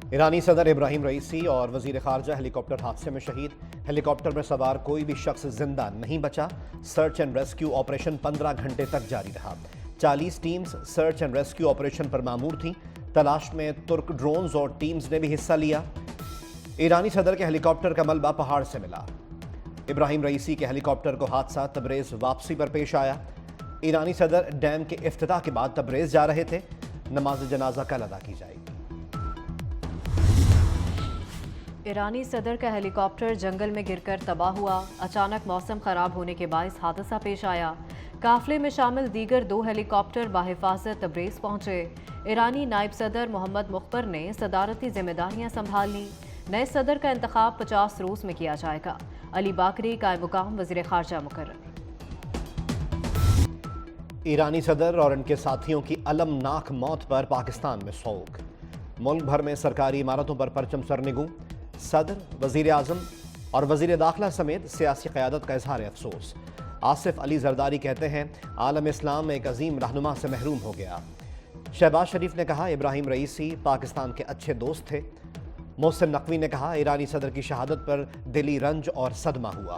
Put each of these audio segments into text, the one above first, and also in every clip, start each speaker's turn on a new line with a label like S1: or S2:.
S1: ईरानी सदर इब्राहिम रईसी और वजीर खारजा हेलीकॉप्टर हादसे में शहीद। हेलीकॉप्टर में सवार कोई भी शख्स जिंदा नहीं बचा। सर्च एंड रेस्क्यू ऑपरेशन 15 घंटे तक जारी रहा। 40 teams search and rescue operation पर मामूर थीं। तलाश में तुर्क ड्रोन्स और टीम्स ने भी हिस्सा लिया। ईरानी सदर के हेलीकॉप्टर का मलबा पहाड़ से मिला। इब्राहिम रईसी के हेलीकॉप्टर को हादसा तबरेज वापसी पर पेश आया। ईरानी सदर डैम के इफ्तिताह के बाद तबरेज जा रहे थे। नमाज जनाजा कल अदा की जाएगी।
S2: ईरानी सदर का हेलीकॉप्टर जंगल में गिरकर तबाह हुआ। अचानक मौसम खराब होने के बायस हादसा पेश आया। काफले में शामिल दीगर 2 हेलीकॉप्टर बाहिफाजत तबरेज पहुंचे। ईरानी नायब सदर मोहम्मद मुख्बर ने सदारती जिम्मेदारियां संभाल लीं। नए सदर का इंतखाब 50 रोज में किया जाएगा। अली बाकरी कायम मुकाम वज़ीर ख़ारजा मुकर्रर।
S1: ईरानी सदर और इनके साथियों की अलमनाक मौत पर पाकिस्तान में सोग। मुल्क भर में सरकारी इमारतों पर परचम सरनिगू। सदर, वजीर आज़म और वजीर दाखिला समेत सियासी क़यादत का इजहार अफसोस। आसिफ अली जरदारी कहते हैं आलम इस्लाम एक अजीम रहनुमा से महरूम हो गया। शहबाज शरीफ ने कहा इब्राहिम रईसी पाकिस्तान के अच्छे दोस्त थे। मोहसिन नकवी ने कहा ईरानी सदर की शहादत पर दिली रंज और सदमा हुआ।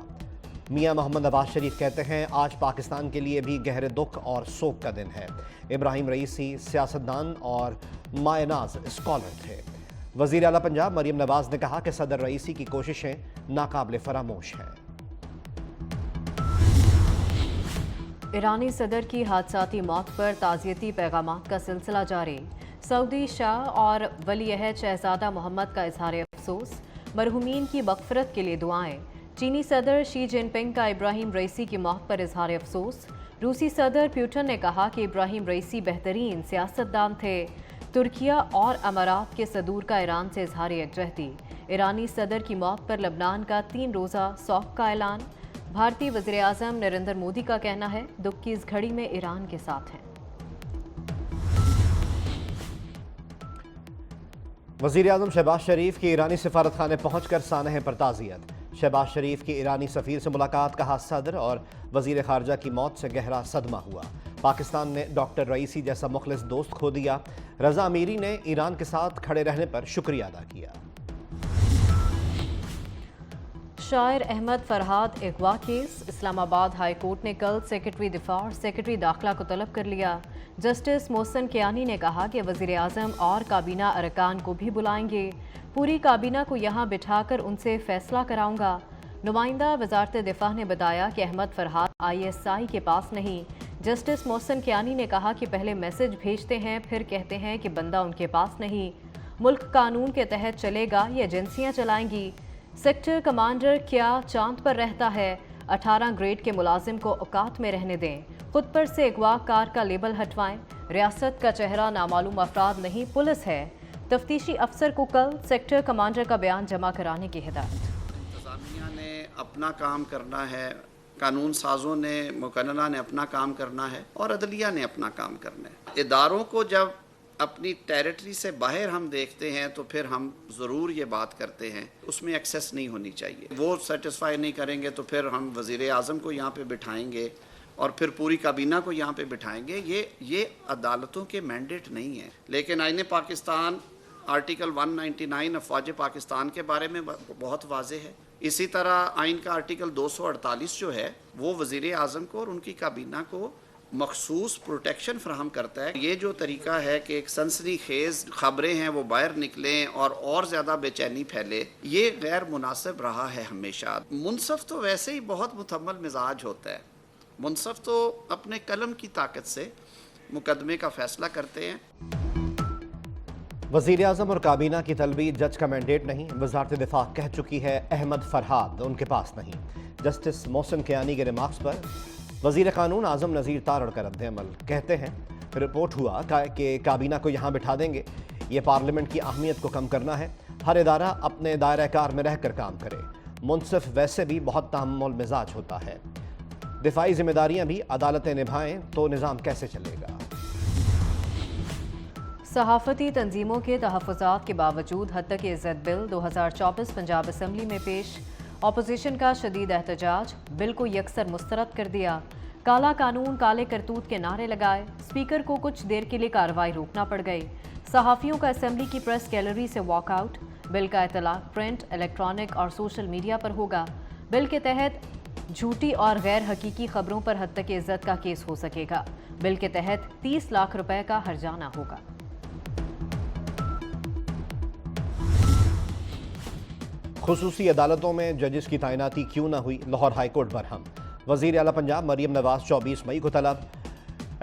S1: मियां मोहम्मद नवाज शरीफ कहते हैं आज पाकिस्तान के लिए भी गहरे दुख और सोग का दिन है। इब्राहिम रईसी सियासतदान और मायनाज स्कॉलर थे। वज़ीर आला पंजाब मरियम नवाज ने कहा कि सदर रईसी की कोशिशें नाकाबिले फरामोश हैं।
S2: ईरानी सदर की हादसाती मौत पर ताज़ियती पैगामात का सिलसिला जारी। सऊदी शाह और वली अहद शहजादा मोहम्मद का इजहार अफसोस। मरहूमीन की मग़फ़िरत के लिए दुआएं। चीनी सदर शी जिनपिंग का इब्राहिम रईसी की मौत पर इजहार अफसोस। रूसी सदर प्यूटन ने कहा कि इब्राहिम रईसी बेहतरीन सियासतदान थे। तुर्किया और अमारात के सदूर का ईरान से इजहार यकजहती। ईरानी सदर की मौत पर लबनान का 3 रोज़ा सौग का ऐलान। भारतीय वज़ीर आज़म नरेंद्र मोदी का कहना है दुख की इस घड़ी में ईरान के साथ हैं।
S1: वज़ीर आज़म शहबाज शरीफ की ईरानी सिफारत खाने पहुँच कर सानह पर ताज़ियत। शहबाज शरीफ की ईरानी सफ़ीर से मुलाकात। कहा सदर और वज़ीर ख़ारजा की मौत से गहरा सदमा हुआ। पाकिस्तान ने डॉक्टर रईसी जैसा मुखलिस दोस्त खो दिया। रज़ा अमीरी ने ईरान के साथ खड़े रहने पर शुक्रिया अदा किया।
S2: शायर अहमद फरहाद अगवा केस। इस्लामाबाद हाई कोर्ट ने कल सेक्रेटरी दिफा और सेक्रेटरी दाखिला को तलब कर लिया। जस्टिस मोहसिन कियानी ने कहा कि वज़ीर आज़म और काबीना अरकान को भी बुलाएंगे। पूरी काबीना को यहाँ बिठाकर उनसे फैसला कराऊंगा। नुमाइंदा वजारत दिफा ने बताया कि अहमद फरहाद ISI के पास नहीं। जस्टिस मोहसिन कियानी ने कहा कि पहले मैसेज भेजते हैं फिर कहते हैं कि बंदा उनके पास नहीं। मुल्क कानून के तहत चलेगा, ये एजेंसियां चलाएंगी। सेक्टर कमांडर क्या चांद पर रहता है? 18 ग्रेड के मुलाजिम को औकात में रहने दें। खुद पर से अगवा कार का लेबल हटवाएं। रियासत का चेहरा नामालूम अफराद नहीं पुलिस है। तफ्तीशी अफसर को कल सेक्टर कमांडर का बयान जमा कराने की हिदायत।
S3: इंतज़ामिया ने अपना काम करना है, कानून साजों ने मुकन्नना ने अपना काम करना है और अदलिया ने अपना काम करना है। इदारों को जब अपनी टेरिटरी से बाहर हम देखते हैं तो फिर हम ज़रूर ये बात करते हैं उसमें एक्सेस नहीं होनी चाहिए। वो सेटिस्फाई नहीं करेंगे तो फिर हम वज़ीर आज़म को यहाँ पे बिठाएंगे और फिर पूरी काबीना को यहाँ पे बिठाएंगे। ये अदालतों के मैंडेट नहीं है। लेकिन आईन पाकिस्तान आर्टिकल 199 अफवाज पाकिस्तान के बारे में बहुत वाज़ेह है। इसी तरह आइन का आर्टिकल 248 जो है वो वज़ीर आज़म को और उनकी काबीना को मखसूस प्रोटेक्शन फराहम करता है। ये जो तरीका है कि एक सनसनी खेज़ ख़बरें हैं वो बाहर निकलें और ज़्यादा बेचैनी फैले, ये गैर मुनासिब रहा है हमेशा। मुनसफ़ तो वैसे ही बहुत मुतम्मल मिजाज होता है। मुनसफ़ तो अपने कलम की ताकत से मुकदमे का फ़ैसला करते हैं।
S1: वज़ीर आज़म और काबीना की तलबी जज का मैंडेट नहीं। वज़ारत दिफा कह चुकी है अहमद फरहाद उनके पास नहीं। जस्टिस मोहसिन कियानी के रिमार्क्स पर वज़ीर कानून आज़म नज़ीर तारड़ का रद्द-ए-अमल। कहते हैं रिपोर्ट हुआ कि काबीना को यहाँ बिठा देंगे। ये पार्लियामेंट की अहमियत को कम करना है। हर इदारा अपने दायरा कार में रहकर काम करे। मुनसिफ वैसे भी बहुत तहम्मुल मिजाज होता है। दिफाई जिम्मेदारियाँ भी अदालतें निभाएं तो निज़ाम कैसे चलेगा।
S2: सहाफ़ती तंजीमों के तहफ़्फ़ुज़ात के बावजूद हद तक इज़्ज़त बिल 2024 पंजाब असम्बली में पेश। अपोजिशन का शदीद एहतजाज। बिल को यकसर मुस्तरद कर दिया। काला कानून काले करतूत के नारे लगाए। स्पीकर को कुछ देर के लिए कार्रवाई रोकना पड़ गई। सहाफ़ियों का असेंबली की प्रेस गैलरी से वॉकआउट। बिल का इतलाक प्रिंट, इलेक्ट्रॉनिक और सोशल मीडिया पर होगा। बिल के तहत झूठी और गैर हकीकी खबरों पर हद तक इज्जत का केस हो सकेगा। बिल के तहत 30 लाख रुपए का हर्जाना होगा।
S1: खुसूसी अदालतों में जजेस की तैनाती क्यों न हुई, लाहौर हाईकोर्ट बरहम। वज़ीर आला पंजाब मरियम नवाज 24 मई को तलब।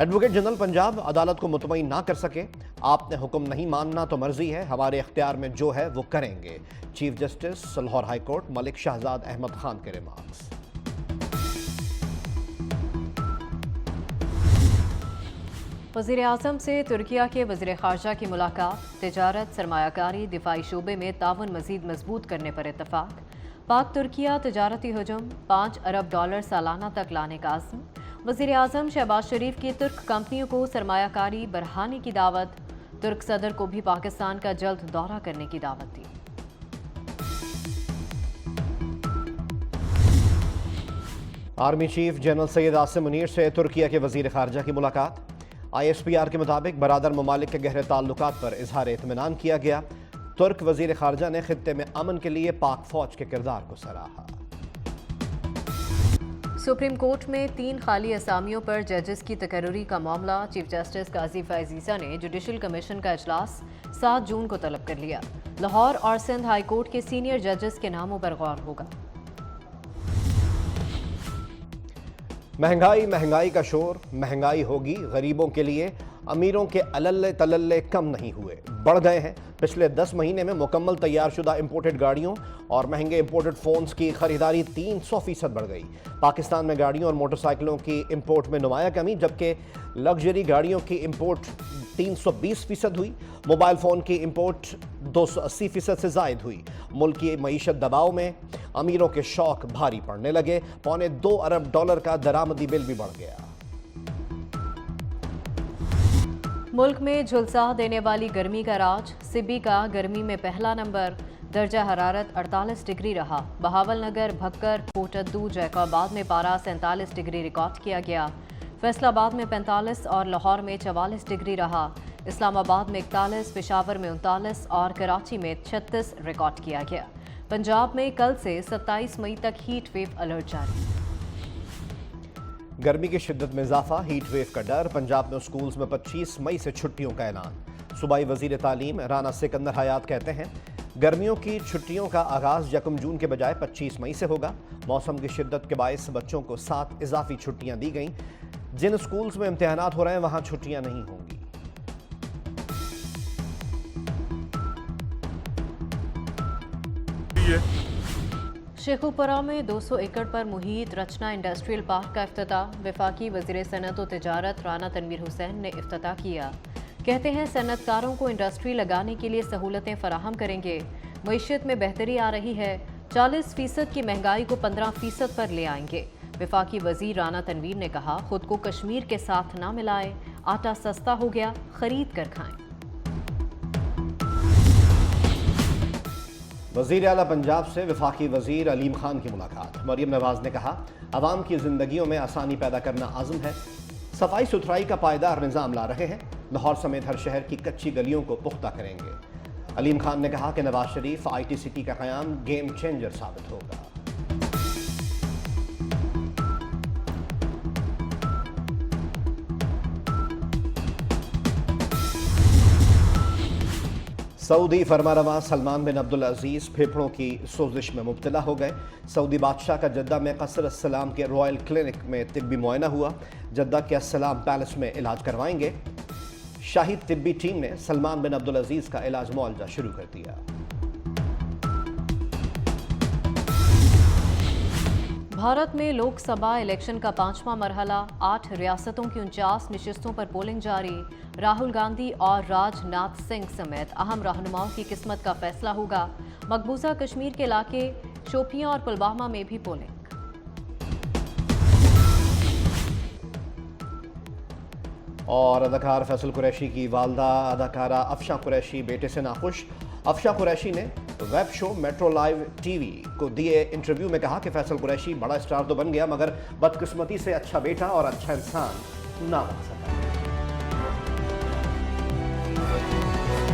S1: एडवोकेट जनरल पंजाब अदालत को मुतमईन ना कर सके। आपने हुक्म नहीं मानना तो मर्जी है, हमारे इख्तियार में जो है वो करेंगे। Chief justice Lahore high court Malik Shahzad Ahmed Khan के रिमार्क्स।
S2: वज़ीर आज़म से तुर्किया के वज़ीर ख़ारजा की मुलाकात। तिजारत, सरमायाकारी, दिफाई शोबे में ताउन मज़ीद मजबूत करने पर इत्तफ़ाक़। पाक तुर्किया तिजारती हुजूम $5 अरब सालाना तक लाने का आज़म। वज़ीर आज़म शहबाज शरीफ की तुर्क कंपनियों को सरमायाकारी बढ़ाने की दावत। तुर्क सदर को भी पाकिस्तान का जल्द दौरा करने की दावत दी।
S1: Army chief general Syed Asim Munir से तुर्किया के वज़ीर ख़ारजा की मुलाकात। ISPR के मुताबिक बरादर ममालिक के गहरे ताल्लुकात पर इजहार इत्मीनान किया गया। तुर्क वज़ीर ख़ारजा ने खित्ते में अमन के लिए पाक फ़ौज के किरदार को सराहा।
S2: सुप्रीम कोर्ट में 3 खाली असामियों पर जजेस की तकर्री का मामला। चीफ जस्टिस काजी फ़ैज़ीसा ने जुडिशल कमीशन का इजलास 7 जून को तलब कर लिया। लाहौर और सिंध हाई कोर्ट के सीनियर जजेस के नामों पर गौर होगा।
S1: महंगाई का शोर, महंगाई होगी गरीबों के लिए। अमीरों के अलल्ले तलल्ले कम नहीं हुए, बढ़ गए हैं। पिछले 10 महीने में मुकम्मल तैयारशुदा इंपोर्टेड गाड़ियों और महंगे इंपोर्टेड फ़ोन्स की खरीदारी 300% बढ़ गई। पाकिस्तान में गाड़ियों और मोटरसाइकिलों की इंपोर्ट में नुमाया कमी, जबकि लग्जरी गाड़ियों की इंपोर्ट 320% हुई। मोबाइल फ़ोन की इंपोर्ट 280% से ज़ायद हुई। मुल्क की मईशत दबाव में अमीरों के शौक भारी पड़ने लगे। $2.25 अरब का दरामदी बिल भी बढ़ गया।
S2: मुल्क में झुलसा देने वाली गर्मी का राज। सिबी का गर्मी में पहला नंबर। दर्जा हरारत 48 डिग्री रहा। बहावल नगर, भक्कर, कोटद्दू, जैकाबाद में पारा 47 डिग्री रिकॉर्ड किया गया। फैसलाबाद में 45 और लाहौर में 44 डिग्री रहा। इस्लामाबाद में 41, पेशावर में 39 और कराची में 36 रिकॉर्ड किया गया। पंजाब में कल से 27 मई तक हीट वेव अलर्ट जारी।
S1: गर्मी की शिद्दत में इजाफा, हीट वेव का डर। पंजाब में स्कूल्स में 25 मई से छुट्टियों का ऐलान। सूबाई वजीर तालीम राना सिकंदर हयात कहते हैं गर्मियों की छुट्टियों का आगाज़ 1 जून के बजाय 25 मई से होगा। मौसम की शिद्दत के बायस बच्चों को 7 इजाफी छुट्टियां दी गईं। जिन स्कूल्स में इम्तिहानात हो रहे हैं वहां छुट्टियां नहीं होंगी।
S2: शेखुपुरा में 200 एकड़ पर मुहित रचना इंडस्ट्रियल पार्क का इफ्तिताह। वफाकी वज़ीर सनअत व तिजारत राना तनवीर हुसैन ने इफ्तिताह किया। कहते हैं सनअतकारों को इंडस्ट्री लगाने के लिए सहूलतें फराहम करेंगे। मईशत में बेहतरी आ रही है। 40% की महंगाई को 15% पर ले आएंगे। वफाकी वज़ीर राना तनवीर ने कहा खुद को कश्मीर के साथ ना मिलाएं। आटा सस्ता हो गया, खरीद कर खाएं।
S1: वज़ीर आला पंजाब से वफाकी वज़ीर अलीम खान की मुलाकात। मरियम नवाज ने कहा आवाम की ज़िंदगियों में आसानी पैदा करना आज़म है। सफाई सुथराई का पायदार निज़ाम ला रहे हैं। लाहौर समेत हर शहर की कच्ची गलियों को पुख्ता करेंगे। अलीम खान ने कहा कि नवाज शरीफ IT सिटी का क़याम गेम चेंजर साबित होगा। सऊदी फरमारवा सलमान बिन अब्दुल अजीज़ फेफड़ों की सोजिश में मुब्तला हो गए। सऊदी बादशाह का जद्दा में कसर अस्सलाम के रॉयल क्लिनिक में तिब्बी मुआयना हुआ। जद्दा के अस्सलाम पैलेस में इलाज करवाएंगे। शाही तिब्बी टीम ने सलमान बिन अब्दुल अजीज़ का इलाज मुआवजा शुरू कर दिया।
S2: भारत में लोकसभा इलेक्शन का 5वां मरहला। 8 रियासतों की 49 नशिस्तों पर पोलिंग जारी। राहुल गांधी और राजनाथ सिंह समेत अहम रहनुमाओं की किस्मत का फैसला होगा। मकबूजा कश्मीर के इलाके शोपियां और पुलवामा में भी पोलिंग।
S1: और अदाकार फैसल कुरैशी की वालदा अदाकारा अफशा कुरैशी बेटे से नाखुश। अफशा कुरैशी ने web show metro live TV को दिए इंटरव्यू में कहा कि फैसल कुरैशी बड़ा स्टार तो बन गया मगर बदकिस्मती से अच्छा बेटा और अच्छा इंसान ना बन सका।